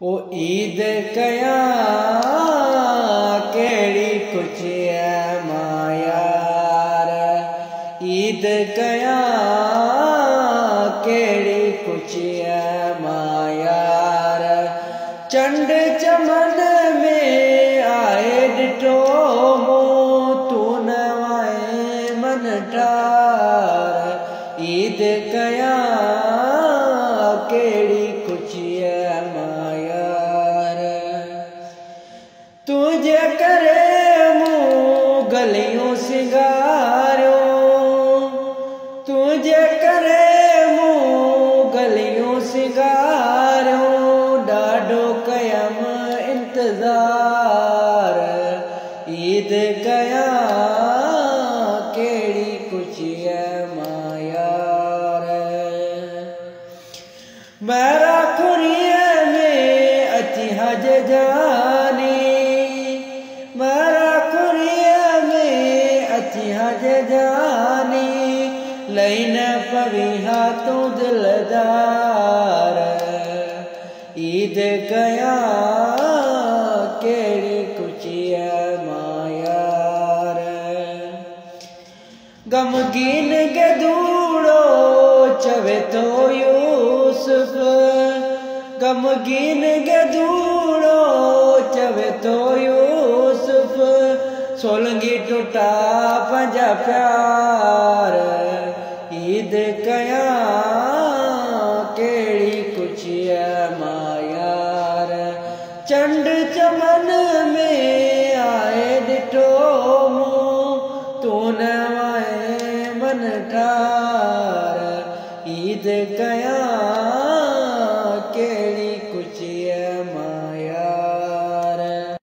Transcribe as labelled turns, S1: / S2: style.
S1: ओ ईद कया केड़ी कुछ है मायार, ईद कया केड़ी कुछ है मायार। चंड चमन में आए डिठो मो तू नवाए मन ठार। ईद कया केड़ी कुछ है मायार। तुझे करे मुँह गलियों सिंगारो, तुझे करे मुँह गलियों सिंगारो। डाडो कयम इंतजार, ईद कया केड़ी कुछ है मायार। मेरा खुरिया में अची हज जानी, मेरा खुरिया में अची हज जानी। लैन पवी हाथों दिलदार, ईद कया केड़ी कुछ है मायार। गमगीन के दूड़ो चवे तो यूसुफ, गमगीन के दूड़ो चवे तो यूसुफ। सोलंगी टूटा पंजा प्यार, ईद कया केड़ी कुछ है मायार। चंड चमन में आए डिठो मुँह तू नवाए मन ठार। ईद कया केड़ी कुछ